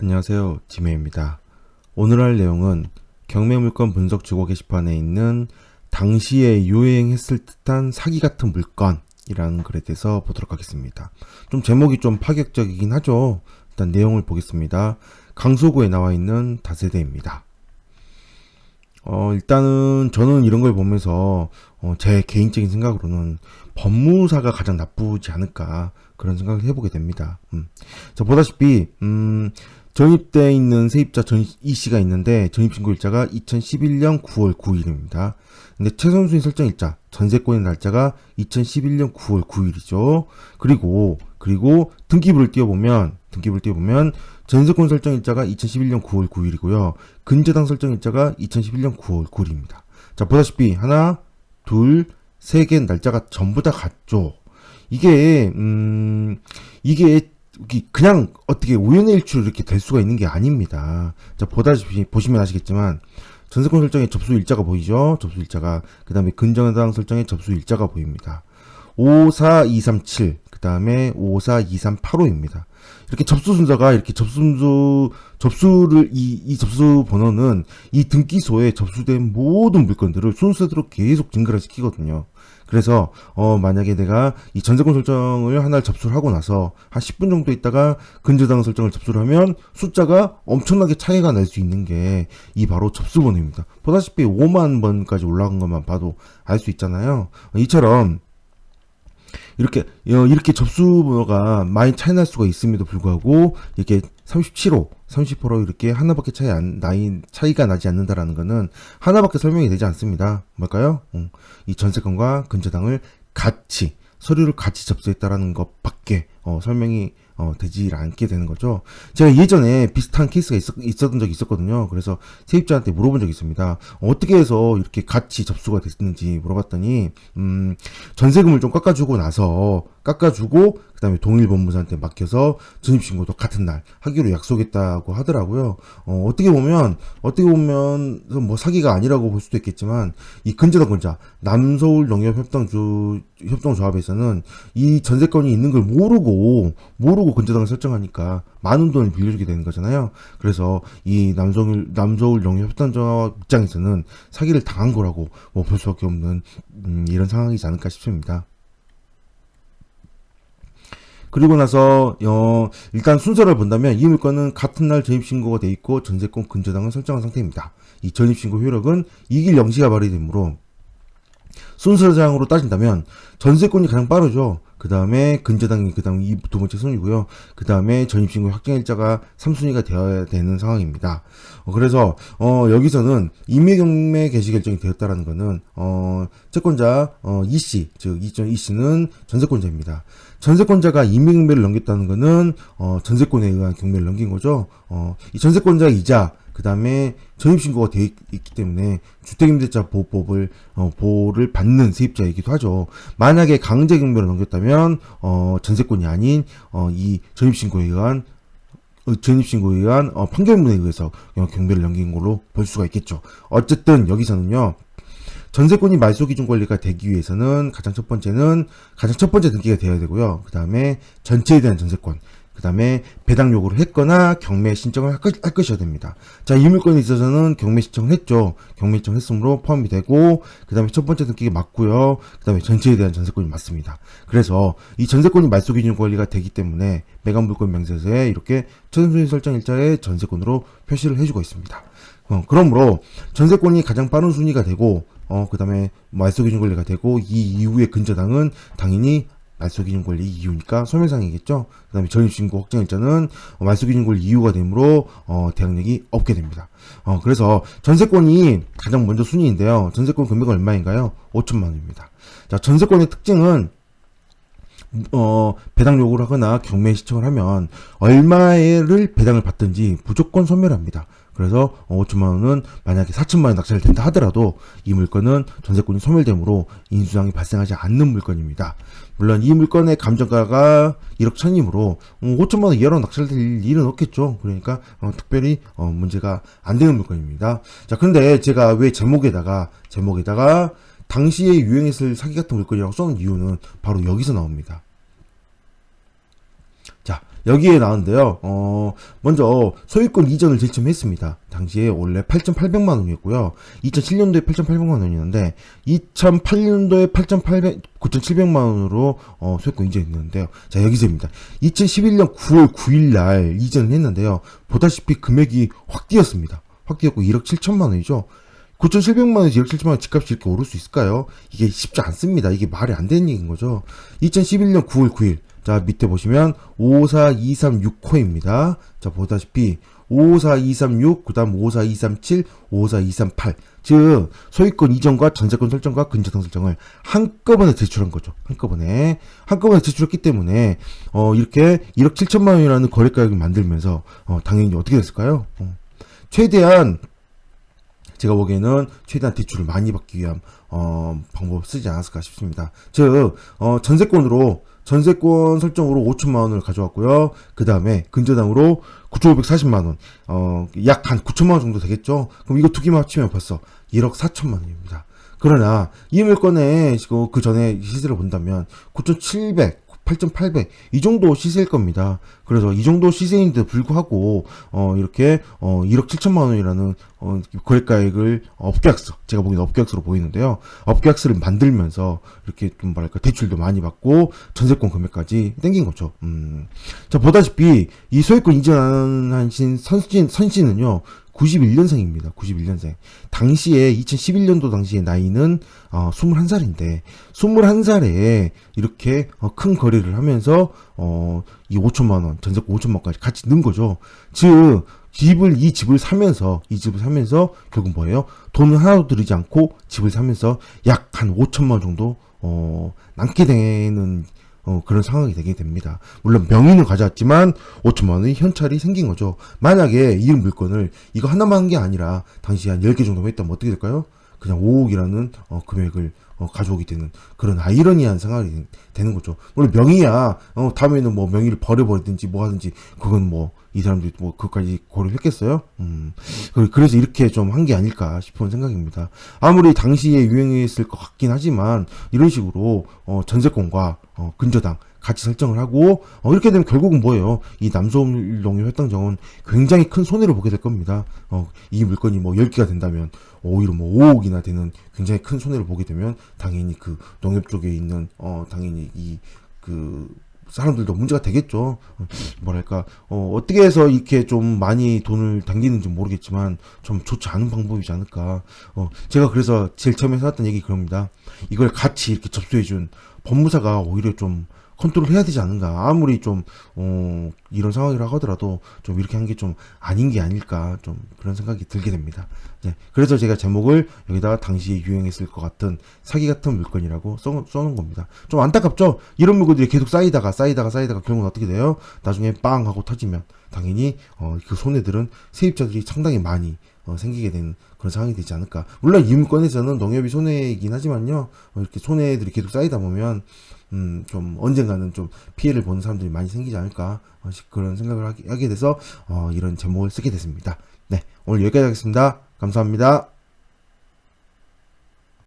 안녕하세요, 지메입니다. 오늘 할 내용은 경매물건 분석 주거 게시판에 있는 당시에 유행했을 듯한 사기 같은 물건이라는 글에 대해서 보도록 하겠습니다. 좀 제목이 좀 파격적이긴 하죠. 일단 내용을 보겠습니다. 강서구에 나와 있는 다세대입니다. 일단은 저는 이런 걸 보면서 제 개인적인 생각으로는 법무사가 가장 나쁘지 않을까 그런 생각을 해보게 됩니다. 자, 보다시피 전입돼 있는 세입자 이 씨가 있는데 전입신고일자가 2011년 9월 9일입니다. 근데 최선수인 설정일자 전세권의 날짜가 2011년 9월 9일이죠. 그리고 등기부를 띄워보면 전세권 설정일자가 2011년 9월 9일이고요. 근저당 설정일자가 2011년 9월 9일입니다. 자, 보다시피 하나, 둘, 세 개 날짜가 전부 다 같죠. 이게 그냥 어떻게 우연의 일치로 이렇게 될 수가 있는 게 아닙니다. 자, 보시면 아시겠지만 전세권 설정의 접수 일자가 보이죠? 접수 일자가. 그 다음에 근저당 설정의 접수 일자가 보입니다. 54237, 그 다음에 54238호입니다. 이렇게 접수 순서가 이렇게 접수를 이 접수 번호는 이 등기소에 접수된 모든 물건들을 순서대로 계속 증가를 시키거든요. 그래서 만약에 내가 이 전세권 설정을 하나를 접수를 하고 나서 한 10분 정도 있다가 근저당 설정을 접수를 하면 숫자가 엄청나게 차이가 날 수 있는 게 이 바로 접수 번호입니다. 보다시피 5만 번까지 올라간 것만 봐도 알 수 있잖아요. 이처럼 이렇게 접수 번호가 많이 차이 날 수가 있음에도 불구하고 이렇게 30% 이렇게 하나밖에 차이가 나지 않는다라는 것은 하나밖에 설명이 되지 않습니다. 뭘까요? 이 전세권과 근저당을 서류를 같이 접수했다라는 것밖에 설명이 되지 않게 되는 거죠. 제가 예전에 비슷한 케이스가 있었던 적이 있었거든요. 그래서 세입자한테 물어본 적이 있습니다. 어떻게 해서 이렇게 같이 접수가 됐는지 물어봤더니 전세금을 좀 깎아주고 그 다음에 동일 법무사한테 맡겨서 전입신고도 같은 날 하기로 약속했다고 하더라고요. 어떻게 보면 뭐 사기가 아니라고 볼 수도 있겠지만 이 근저당 남서울 농협협동조합에서는 이 전세권이 있는 걸 모르고 근저당을 설정하니까 많은 돈을 빌려주게 되는 거잖아요. 그래서 이 남서울 농협협동조합 입장에서는 사기를 당한 거라고 뭐 볼 수밖에 없는 이런 상황이지 않을까 싶습니다. 그리고 나서 일단 순서를 본다면 이 물건은 같은 날 전입신고가 돼 있고 전세권 근저당을 설정한 상태입니다. 이 전입신고 효력은 2길 0시가 발휘되므로 순서상으로 따진다면 전세권이 가장 빠르죠. 그 다음에 근저당이 그 다음 두 번째 순위고요. 그 다음에 전입신고 확정일자가 3순위가 되어야 되는 상황입니다. 그래서 여기서는 임의경매 개시 결정이 되었다라는 것은 채권자 이씨, 즉 이씨는 전세권자입니다. 전세권자가 임의경매를 넘겼다는 것은 전세권에 의한 경매를 넘긴 거죠. 이 전세권자이자 그 다음에 전입신고가 되어 있기 때문에 주택임대차 보호법을 보호를 받는 세입자이기도 하죠. 만약에 강제경매를 넘겼다면 전세권이 아닌 이 전입신고에 의한 판결문에 의해서 경매를 넘긴 걸로 볼 수가 있겠죠. 어쨌든 여기서는요. 전세권이 말소기준 권리가 되기 위해서는 가장 첫 번째 등기가 되어야 되고요. 그 다음에 전체에 대한 전세권, 그 다음에 배당 요구를 했거나 경매 신청을 할 것이어야 됩니다. 자, 이 물건에 있어서는 경매 신청을 했죠. 경매 신청 했으므로 포함이 되고, 그 다음에 첫 번째 등기가 맞고요. 그 다음에 전체에 대한 전세권이 맞습니다. 그래서 이 전세권이 말소기준 권리가 되기 때문에 매각물건 명세서에 이렇게 최선순위 설정일자의 전세권으로 표시를 해주고 있습니다. 그러므로 전세권이 가장 빠른 순위가 되고, 그 다음에 말소기준 권리가 되고, 이 이후의 근저당은 당연히 말소기준 권리 이유니까 소멸상이겠죠. 그 다음에 전입신고 확정일자는 말소기준 권리 이유가 되므로 대항력이 없게 됩니다. 그래서 전세권이 가장 먼저 순위인데요. 전세권 금액은 얼마인가요? 5천만 원입니다. 자, 전세권의 특징은 배당 요구를 하거나 경매 신청을 하면 얼마를 배당을 받든지 무조건 소멸합니다. 그래서 5천만 원은 만약에 4천만 원 낙찰이 된다 하더라도 이 물건은 전세권이 소멸되므로 인수상이 발생하지 않는 물건입니다. 물론 이 물건의 감정가가 1억 1천이므로 5천만 원 이하로 낙찰될 일은 없겠죠. 그러니까 특별히 문제가 안 되는 물건입니다. 자, 근데 제가 왜 제목에다가 당시에 유행했을 사기 같은 물건이라고 써놓은 이유는 바로 여기서 나옵니다. 자, 여기에 나왔는데요. 먼저 소유권 이전을 제청했습니다. 당시에 원래 8,800만 원이었고요. 2007년도에 8,800만 원이었는데 2008년도에 9,700만 원으로 소유권 이전했는데요. 자, 여기서입니다. 2011년 9월 9일 날 이전을 했는데요. 보다시피 금액이 확 뛰었습니다. 확 뛰었고 1억 7천만 원이죠. 9,700만 원에서 1억 7천만 원 집값이 이렇게 오를 수 있을까요? 이게 쉽지 않습니다. 이게 말이 안 되는 얘기인 거죠. 2011년 9월 9일. 자, 밑에 보시면 54236호입니다. 자, 보다시피 54236, 그 다음 54237, 54238. 즉, 소유권 이전과 전세권 설정과 근저당 설정을 한꺼번에 제출한 거죠. 한꺼번에 제출했기 때문에, 이렇게 1억 7천만 원이라는 거래가액을 만들면서, 당연히 어떻게 됐을까요? 최대한 제가 보기에는 최대한 대출을 많이 받기 위한 방법을 쓰지 않았을까 싶습니다. 즉 전세권 설정으로 5천만 원을 가져왔고요. 그 다음에 근저당으로 9,540만 원, 약 한 9천만 원 정도 되겠죠. 그럼 이거 두 개만 합치면 벌써 1억 4천만 원입니다. 그러나 이 물건의 그 전에 시세를 본다면 9,700, 8,800 이 정도 시세일 겁니다. 그래서 이 정도 시세인데도 불구하고 이렇게 1억 7천만 원이라는 거래가액을 업계약서, 제가 보기엔 업계약서로 보이는데요. 업계약서를 만들면서 이렇게 좀 뭐랄까 대출도 많이 받고 전세권 금액까지 땡긴 거죠. 자, 보다시피 이 소유권 이전하신 선씨는요 91년생입니다. 91년생. 당시에 2011년도 당시의 나이는 21살인데 21살에 이렇게 큰 거래를 하면서 이 5천만 원, 전세권 5천만 원까지 같이 넣은 거죠. 즉 이 집을 사면서 결국 뭐예요? 돈을 하나도 들이지 않고 집을 사면서 약 한 5천만 원 정도 남게 되는 그런 상황이 되게 됩니다. 물론 명의는 가져왔지만 5천만 원의 현찰이 생긴 거죠. 만약에 이 물건을 이거 하나만 한 게 아니라 당시 한 10개 정도 했다면 어떻게 될까요? 그냥 5억이라는 금액을 가져오게 되는 그런 아이러니한 상황이 되는 거죠. 물론 명의야 다음에는 뭐 명의를 버려버리든지 뭐 하든지 그건 뭐 이 사람들이 뭐 그것까지 고려를 했겠어요? 그래서 이렇게 좀 한 게 아닐까 싶은 생각입니다. 아무리 당시에 유행했을 것 같긴 하지만 이런 식으로 전세권과 근저당 같이 설정을 하고 이렇게 되면 결국은 뭐예요? 이 남서울 농협협당정은 굉장히 큰 손해를 보게 될 겁니다. 이 물건이 뭐 10개가 된다면 오히려 뭐 5억이나 되는 굉장히 큰 손해를 보게 되면 당연히 그 농협 쪽에 있는 당연히 그 사람들도 문제가 되겠죠. 뭐랄까 어떻게 해서 이렇게 좀 많이 돈을 당기는지 모르겠지만 좀 좋지 않은 방법이지 않을까. 제가 그래서 제일 처음에 해놨던 얘기 그럽니다. 이걸 같이 이렇게 접수해준 법무사가 오히려 좀 컨트롤 해야 되지 않는가. 아무리 좀 이런 상황이라고 하더라도 좀 이렇게 한 게 좀 아닌 게 아닐까, 좀 그런 생각이 들게 됩니다. 네, 그래서 제가 제목을 여기다가 당시에 유행했을 것 같은 사기 같은 물건이라고 써놓은 겁니다. 좀 안타깝죠? 이런 물건들이 계속 쌓이다가 결국은 어떻게 돼요? 나중에 빵 하고 터지면 당연히 그 손해들은 세입자들이 상당히 많이 생기게 되는 그런 상황이 되지 않을까. 물론 이 물건에서는 농협이 손해이긴 하지만요, 이렇게 손해들이 계속 쌓이다 보면 좀 언젠가는 좀 피해를 보는 사람들이 많이 생기지 않을까, 그런 생각을 하게 돼서 이런 제목을 쓰게 됐습니다. 네, 오늘 여기까지 하겠습니다. 감사합니다.